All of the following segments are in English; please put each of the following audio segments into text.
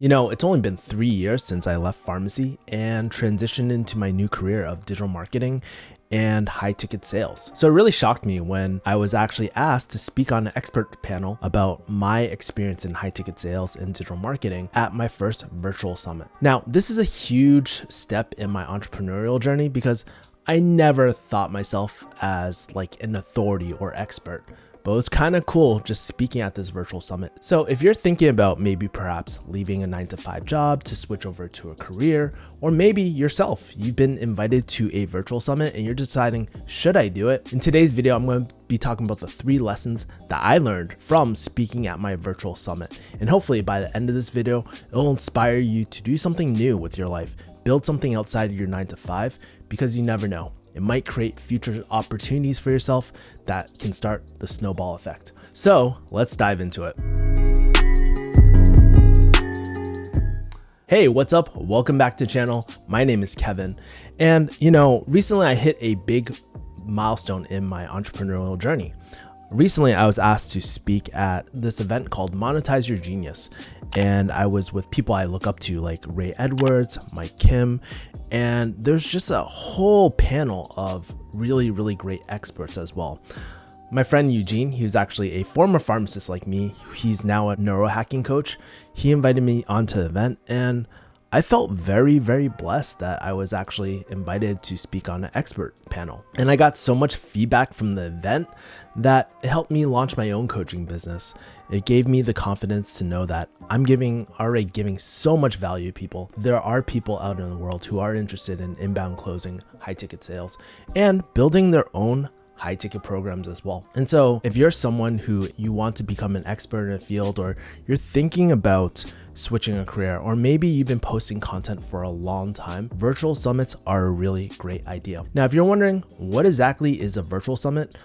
It's only been 3 years since I left pharmacy and transitioned into my new career of digital marketing and high ticket sales. So it really shocked me when I was actually asked to speak on an expert panel about my experience in high ticket sales and digital marketing at my first virtual summit. Now, this is a huge step in my entrepreneurial journey because I never thought myself as like an authority or expert. But it was kind of cool just speaking at this virtual summit. So if you're thinking about maybe perhaps leaving a 9-to-5 job to switch over to a career, or maybe yourself, you've been invited to a virtual summit and you're deciding, should I do it? In today's video, I'm going to be talking about the 3 lessons that I learned from speaking at my virtual summit. And hopefully by the end of this video, it'll inspire you to do something new with your life, build something outside of your 9-to-5, because you never know. It might create future opportunities for yourself that can start the snowball effect. So let's dive into it. Hey, what's up? Welcome back to the channel. My name is Kevin. And recently I hit a big milestone in my entrepreneurial journey. Recently, I was asked to speak at this event called Monetize Your Genius. And I was with people I look up to like Ray Edwards, Mike Kim, and there's just a whole panel of really, really great experts as well. My friend Eugene, he's actually a former pharmacist like me. He's now a neurohacking coach. He invited me onto the event and I felt very, very blessed that I was actually invited to speak on an expert panel. And I got so much feedback from the event that it helped me launch my own coaching business. It gave me the confidence to know that I'm already giving so much value to people. There are people out in the world who are interested in inbound closing, high ticket sales, and building their own high ticket programs as well. And so if you're someone who you want to become an expert in a field, or you're thinking about switching a career, or maybe you've been posting content for a long time, virtual summits are a really great idea. Now, if you're wondering what exactly is a virtual summit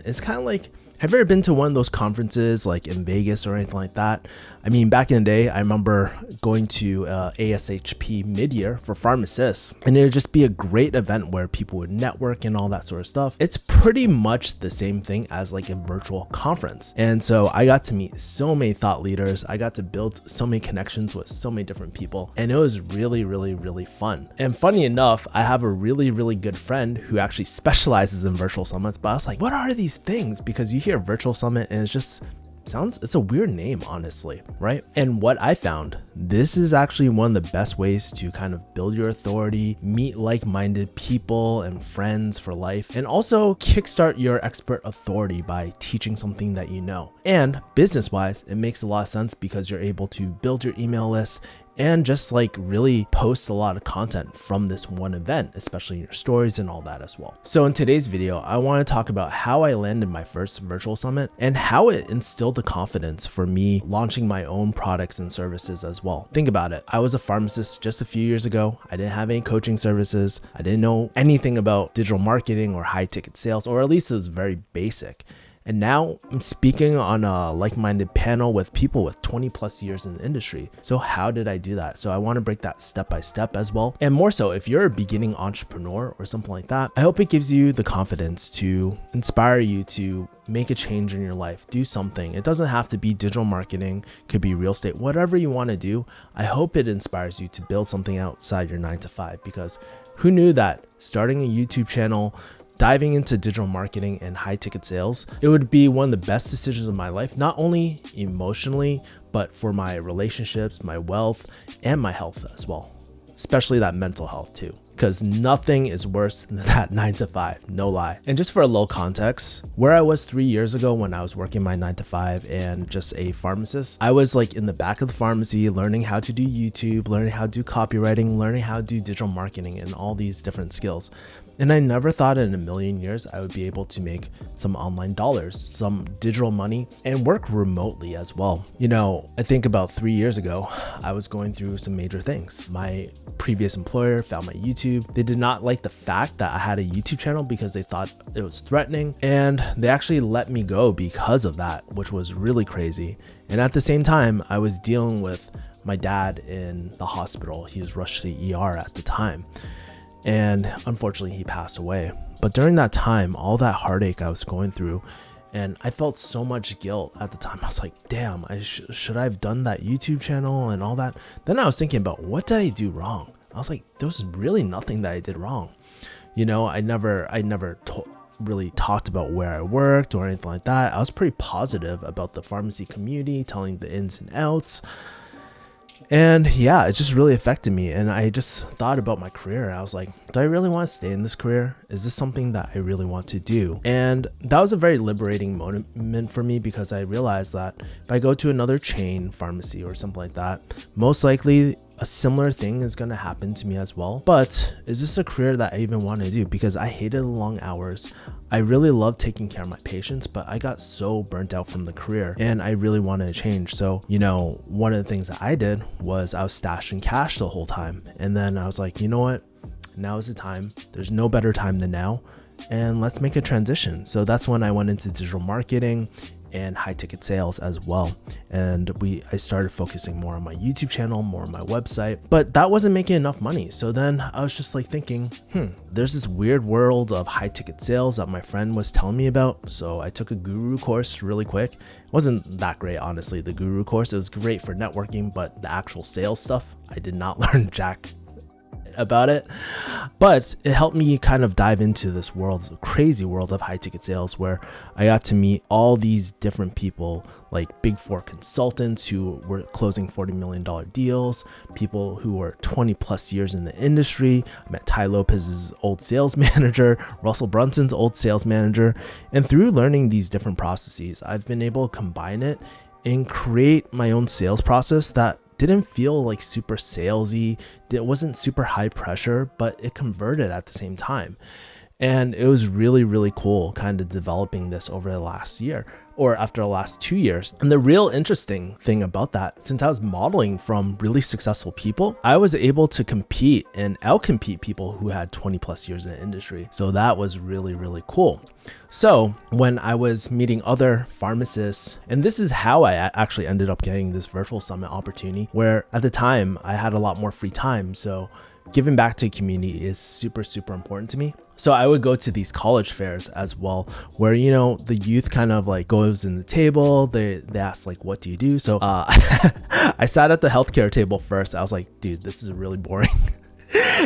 is kind of like, have you ever been to one of those conferences like in Vegas or anything like that? I mean, back in the day, I remember going to ASHP mid-year for pharmacists, and it would just be a great event where people would network and all that sort of stuff. It's pretty much the same thing as like a virtual conference. And so I got to meet so many thought leaders. I got to build so many connections with so many different people, and it was really, really, really fun. And funny enough, I have a really, really good friend who actually specializes in virtual summits, but I was like, what are these things? Because you hear virtual summit and it's a weird name, honestly, right? And what I found, this is actually one of the best ways to kind of build your authority, meet like-minded people and friends for life, and also kickstart your expert authority by teaching something that you know. And business-wise, it makes a lot of sense because you're able to build your email list and just like really post a lot of content from this one event, especially in your stories and all that as well. So in today's video, I want to talk about how I landed my first virtual summit and how it instilled the confidence for me launching my own products and services as well. Think about it. I was a pharmacist just a few years ago. I didn't have any coaching services. I didn't know anything about digital marketing or high ticket sales, or at least it was very basic. And now I'm speaking on a like-minded panel with people with 20 plus years in the industry. So how did I do that? So I want to break that step by step as well. And more so, if you're a beginning entrepreneur or something like that, I hope it gives you the confidence to inspire you to make a change in your life, do something. It doesn't have to be digital marketing, could be real estate, whatever you want to do. I hope it inspires you to build something outside your 9-to-5, because who knew that starting a YouTube channel, diving into digital marketing and high ticket sales, it would be one of the best decisions of my life, not only emotionally, but for my relationships, my wealth, and my health as well, especially that mental health too, because nothing is worse than that 9-to-5, no lie. And just for a little context, where I was 3 years ago when I was working my 9-to-5 and just a pharmacist, I was like in the back of the pharmacy, learning how to do YouTube, learning how to do copywriting, learning how to do digital marketing and all these different skills. And I never thought in a million years I would be able to make some online dollars, some digital money, and work remotely as well. I think about 3 years ago, I was going through some major things. My previous employer found my YouTube. They did not like the fact that I had a YouTube channel because they thought it was threatening, and they actually let me go because of that, which was really crazy. And at the same time, I was dealing with my dad in the hospital. He was rushed to the ER at the time. And unfortunately, he passed away. But during that time, all that heartache I was going through, And I felt so much guilt at the time. I was like, damn, should I have done that YouTube channel and all that? Then I was thinking about, what did I do wrong? I was like, there was really nothing that I did wrong. You know, I never really talked about where I worked or anything like that. I was pretty positive about the pharmacy community, telling the ins and outs. And yeah, it just really affected me. And I just thought about my career. I was like, do I really want to stay in this career? Is this something that I really want to do? And that was a very liberating moment for me, because I realized that if I go to another chain pharmacy or something like that, most likely a similar thing is going to happen to me as well. But is this a career that I even want to do? Because I hated the long hours. I really love taking care of my patients, but I got so burnt out from the career and I really wanted to change. So, you know, one of the things that I did was I was stashing cash the whole time. And then I was like, you know what? Now is the time. There's no better time than now. And let's make a transition. So that's when I went into digital marketing and high ticket sales as well. And I started focusing more on my YouTube channel, more on my website, but that wasn't making enough money. So then I was just like thinking, there's this weird world of high ticket sales that my friend was telling me about. So I took a guru course really quick. It wasn't that great, honestly, the guru course. It was great for networking, but the actual sales stuff, I did not learn jack about it, but it helped me kind of dive into this crazy world of high ticket sales, where I got to meet all these different people, like Big Four consultants who were closing $40 million deals, people who were 20 plus years in the industry. I met Tai Lopez's old sales manager, Russell Brunson's old sales manager, and through learning these different processes, I've been able to combine it and create my own sales process that didn't feel like super salesy. It wasn't super high pressure, but it converted at the same time. And it was really, really cool kind of developing this over the last year, or after the last 2 years. And the real interesting thing about that, since I was modeling from really successful people, I was able to compete and outcompete people who had 20 plus years in the industry. So that was really, really cool. So when I was meeting other pharmacists, and this is how I actually ended up getting this virtual summit opportunity, where at the time I had a lot more free time. So giving back to the community is super, super important to me. So I would go to these college fairs as well, where, you know, the youth kind of like goes in the table. They ask like, what do you do? So I sat at the healthcare table first. I was like, dude, this is really boring.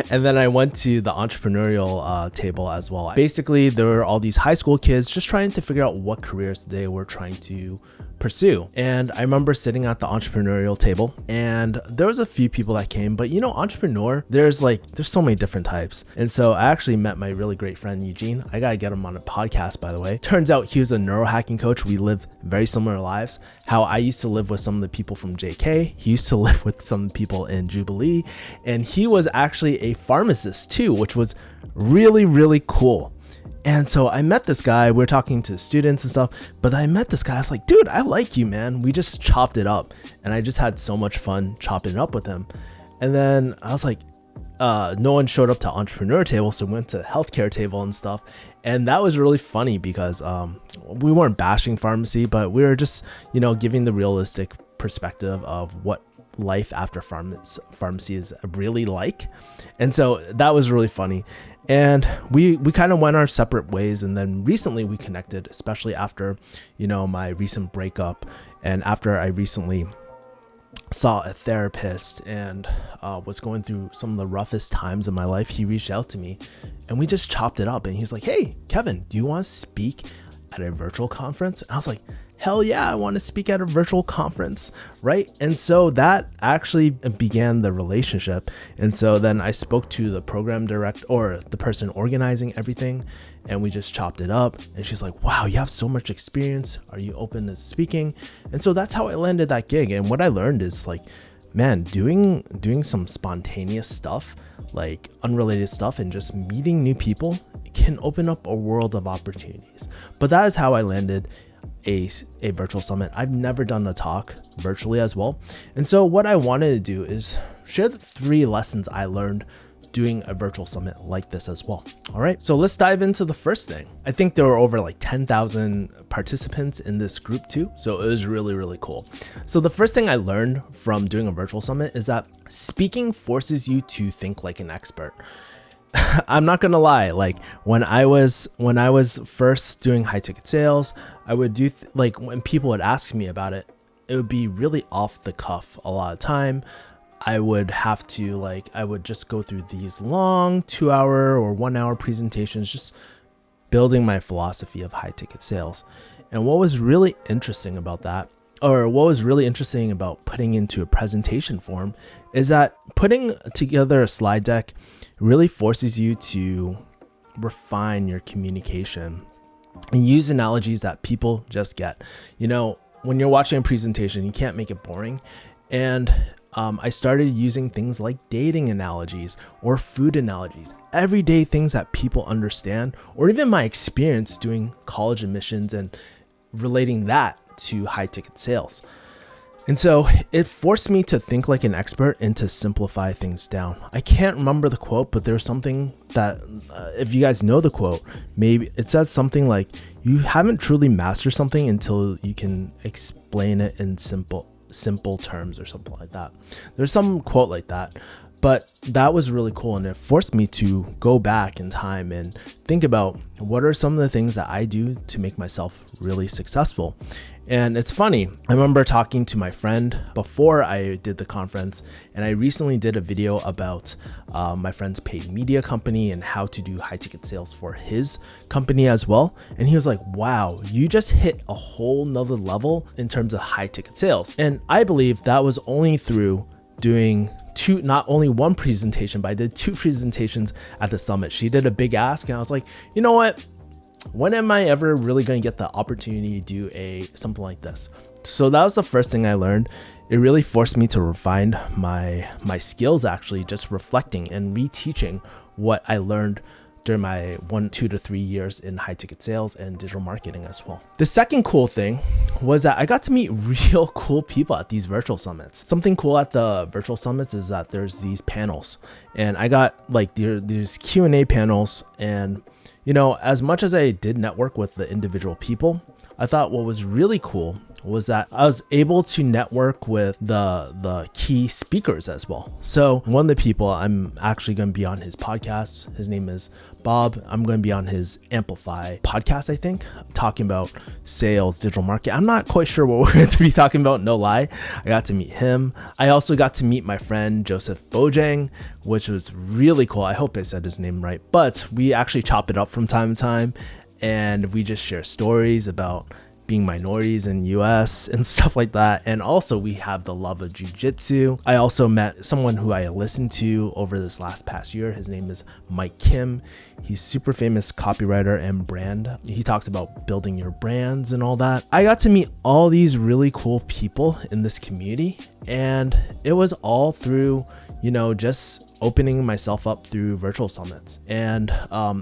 And then I went to the entrepreneurial table as well. Basically, there were all these high school kids just trying to figure out what careers they were trying to pursue. And I remember sitting at the entrepreneurial table, and there was a few people that came, but you know, entrepreneur, there's so many different types. And so I actually met my really great friend, Eugene. I gotta get him on a podcast, by the way. Turns out he was a neurohacking coach. We live very similar lives. How I used to live with some of the people from JK. He used to live with some people in Jubilee, and he was actually a pharmacist too, which was really, really cool. And so I met this guy, we were talking to students and stuff, but I met this guy, I was like, dude, I like you, man. We just chopped it up, and I just had so much fun chopping it up with him. And then I was like, no one showed up to entrepreneur table, so we went to healthcare table and stuff. And that was really funny because we weren't bashing pharmacy, but we were just, you know, giving the realistic perspective of what life after pharmacy is really like. And so that was really funny. And we kind of went our separate ways. And then recently we connected, especially after, you know, my recent breakup, and after I recently saw a therapist and was going through some of the roughest times in my life. He reached out to me and we just chopped it up, and he's like, hey, Kevin, do you want to speak at a virtual conference? And I was like, hell yeah, I want to speak at a virtual conference, right? And so that actually began the relationship. And so then I spoke to the program director, or the person organizing everything, and we just chopped it up. And she's like, wow, you have so much experience. Are you open to speaking? And so that's how I landed that gig. And what I learned is like, man, doing some spontaneous stuff, like unrelated stuff, and just meeting new people can open up a world of opportunities. But that is how I landed a virtual summit. I've never done a talk virtually as well. And so what I wanted to do is share the 3 lessons I learned doing a virtual summit like this as well. All right, so let's dive into the first thing. I think there were over like 10,000 participants in this group too. So it was really, really cool. So the first thing I learned from doing a virtual summit is that speaking forces you to think like an expert. I'm not gonna lie, like when I was first doing high ticket sales, I would do like when people would ask me about it, it would be really off the cuff a lot of time. I would have to I would just go through these long 2-hour or 1-hour presentations, just building my philosophy of high ticket sales. And what was really interesting about that, or what was really interesting about putting into a presentation form, is that putting together a slide deck really forces you to refine your communication and use analogies that people just get. You know, when you're watching a presentation, you can't make it boring. And I started using things like dating analogies or food analogies, everyday things that people understand, or even my experience doing college admissions and relating that to high ticket sales. And so it forced me to think like an expert and to simplify things down. I can't remember the quote, but there's something that if you guys know the quote, maybe it says something like, you haven't truly mastered something until you can explain it in simple terms, or something like that. There's some quote like that, but that was really cool, and it forced me to go back in time and think about what are some of the things that I do to make myself really successful. And it's funny, I remember talking to my friend before I did the conference, and I recently did a video about my friend's paid media company and how to do high ticket sales for his company as well. And he was like, wow, you just hit a whole nother level in terms of high ticket sales. And I believe that was only through doing not only one presentation, but I did 2 presentations at the summit. She did a big ask, and I was like, you know what? When am I ever really going to get the opportunity to do something like this? So that was the first thing I learned. It really forced me to refine my skills, actually, just reflecting and reteaching what I learned during my 2 to 3 years in high ticket sales and digital marketing as well. The second cool thing was that I got to meet real cool people at these virtual summits. Something cool at the virtual summits is that there's these panels, and I got there's Q&A panels. And you know, as much as I did network with the individual people, I thought what was really cool was that I was able to network with the key speakers as well. So one of the people, I'm actually going to be on his podcast. His name is Bob. I'm going to be on his Amplify podcast, I think, talking about sales, digital marketing. I'm not quite sure what we're going to be talking about, no lie. I got to meet him. I also got to meet my friend Joseph Bojang, which was really cool. I hope I said his name right, but we actually chop it up from time to time, and we just share stories about being minorities in US and stuff like that. And also we have the love of jiu-jitsu. I also met someone who I listened to over this past year. His name is Mike Kim. He's super famous copywriter and brand. He talks about building your brands and all that. I got to meet all these really cool people in this community, and it was all through, you know, just opening myself up through virtual summits. And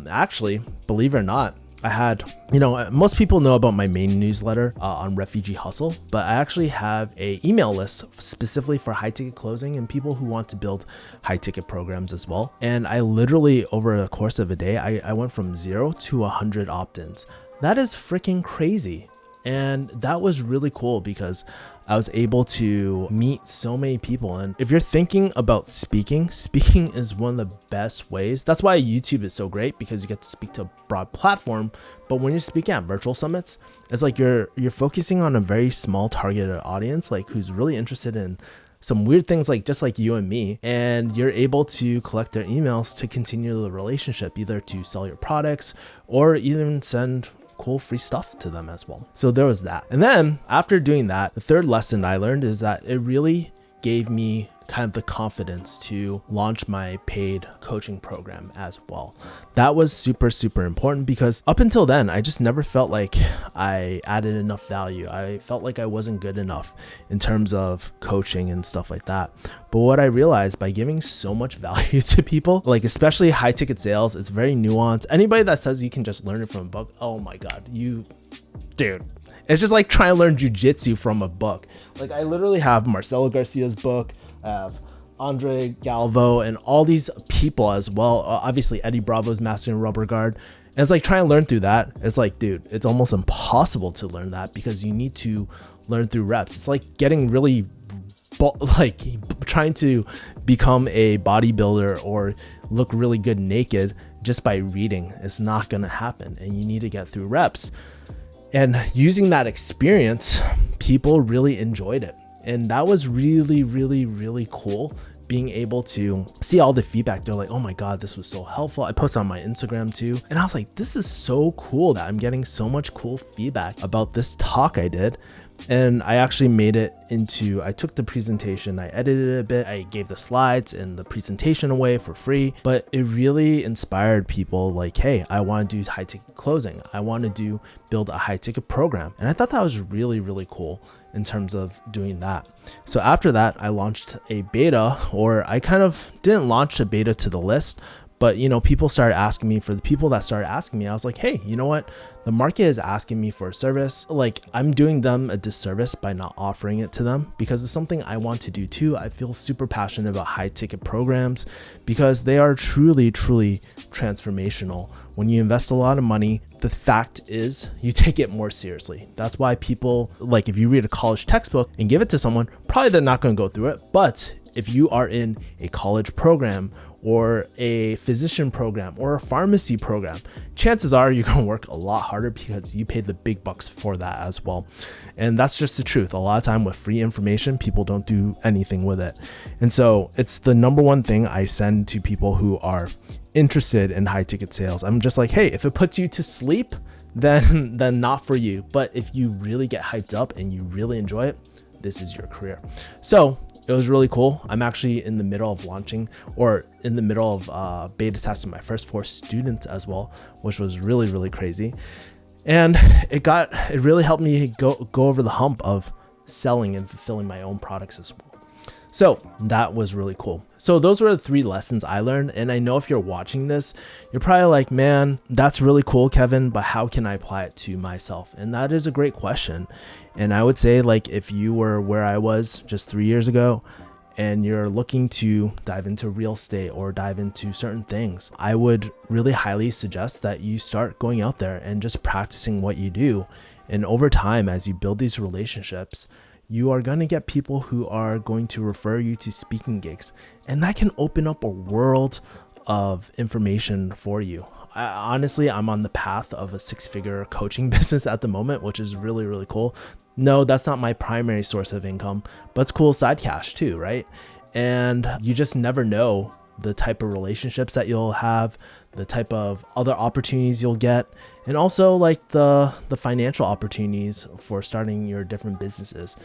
actually, believe it or not, I had, you know, most people know about my main newsletter on Refugee Hustle, but I actually have a email list specifically for high ticket closing and people who want to build high ticket programs as well. And I literally, over the course of a day, I went from 0 to 100 opt-ins. That is freaking crazy. And that was really cool because I was able to meet so many people. And if you're thinking about speaking is one of the best ways. That's why YouTube is so great, because you get to speak to a broad platform. But when you're speaking at virtual summits, it's like you're focusing on a very small targeted audience, like who's really interested in some weird things, like just like you and me, and you're able to collect their emails to continue the relationship, either to sell your products or even send cool free stuff to them as well. So there was that. And then after doing that, the third lesson I learned is that it really gave me kind of the confidence to launch my paid coaching program as well. That was super, super important, because up until then, I just never felt like I added enough value. I felt like I wasn't good enough in terms of coaching and stuff like that. But what I realized, by giving so much value to people, like especially high ticket sales, it's very nuanced. Anybody that says you can just learn it from a book, oh my God, dude. It's just like trying to learn jujitsu from a book. Like I literally have Marcelo Garcia's book, I have Andre Galvo, and all these people as well. Obviously Eddie Bravo's Mastering Rubber Guard. And it's like trying to learn through that. It's like, dude, it's almost impossible to learn that, because you need to learn through reps. It's like getting really like trying to become a bodybuilder or look really good naked just by reading. It's not going to happen, and you need to get through reps. And using that experience, people really enjoyed it. And that was really, really, really cool, being able to see all the feedback. They're like, oh my God, this was so helpful. I posted on my Instagram too. And I was like, this is so cool that I'm getting so much cool feedback about this talk I did. And I actually made it into, I took the presentation, I edited it a bit, I gave the slides and the presentation away for free, but it really inspired people like, hey, I want to do high ticket closing. I want to build a high ticket program. And I thought that was really, really cool in terms of doing that. So after that, I launched a beta, or I kind of didn't launch a beta to the list, but people started asking me. For the people that started asking me, I was like, hey, you know what? The market is asking me for a service. Like, I'm doing them a disservice by not offering it to them, because it's something I want to do too. I feel super passionate about high ticket programs because they are truly, truly transformational. When you invest a lot of money, the fact is you take it more seriously. That's why people, like, if you read a college textbook and give it to someone, probably they're not going to go through it. But if you are in a college program or a physician program or a pharmacy program, chances are you're going to work a lot harder because you paid the big bucks for that as well. And that's just the truth. A lot of time with free information, people don't do anything with it. And so it's the number one thing I send to people who are interested in high ticket sales. I'm just like, hey, if it puts you to sleep, then not for you. But if you really get hyped up and you really enjoy it, this is your career. So it was really cool. I'm actually in the middle of launching, or in the middle of beta testing my first 4 students as well, which was really, really crazy. And it really helped me go over the hump of selling and fulfilling my own products as well. So that was really cool. So those were the 3 lessons I learned. And I know if you're watching this, you're probably like, man, that's really cool, Kevin, but how can I apply it to myself? And that is a great question. And I would say, like, if you were where I was just 3 years ago and you're looking to dive into real estate or dive into certain things, I would really highly suggest that you start going out there and just practicing what you do. And over time, as you build these relationships, you are going to get people who are going to refer you to speaking gigs. And that can open up a world of information for you. Honestly, I'm on the path of a 6-figure coaching business at the moment, which is really, really cool. No, that's not my primary source of income, but it's cool side cash too, right? And you just never know the type of relationships that you'll have, the type of other opportunities you'll get, and also like the financial opportunities for starting your different businesses.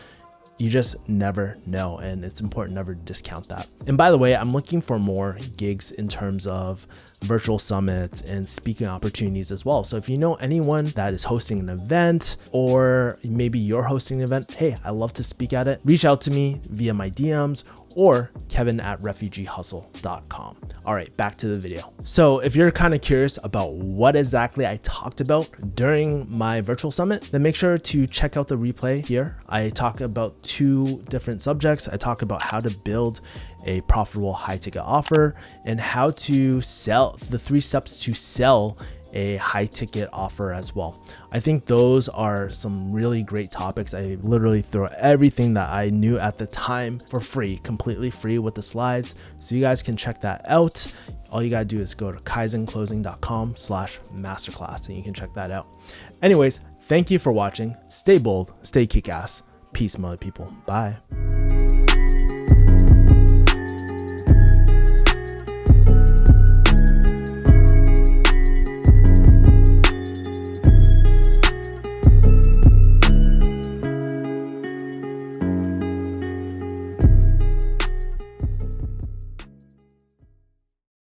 You just never know, and it's important never to discount that. And by the way, I'm looking for more gigs in terms of virtual summits and speaking opportunities as well. So if you know anyone that is hosting an event, or maybe you're hosting an event, hey, I love to speak at it, reach out to me via my DMs or kevin@refugeehustle.com. All right, back to the video. So if you're kind of curious about what exactly I talked about during my virtual summit, then make sure to check out the replay here. I talk about 2 different subjects. I talk about how to build a profitable high ticket offer and how to sell, the 3 steps to sell a high ticket offer as well. I think those are some really great topics. I literally throw everything that I knew at the time for free, completely free with the slides. So you guys can check that out. All you gotta do is go to kaizenclosing.com/masterclass and you can check that out. Anyways, thank you for watching. Stay bold, stay kick-ass. Peace, my people. Bye.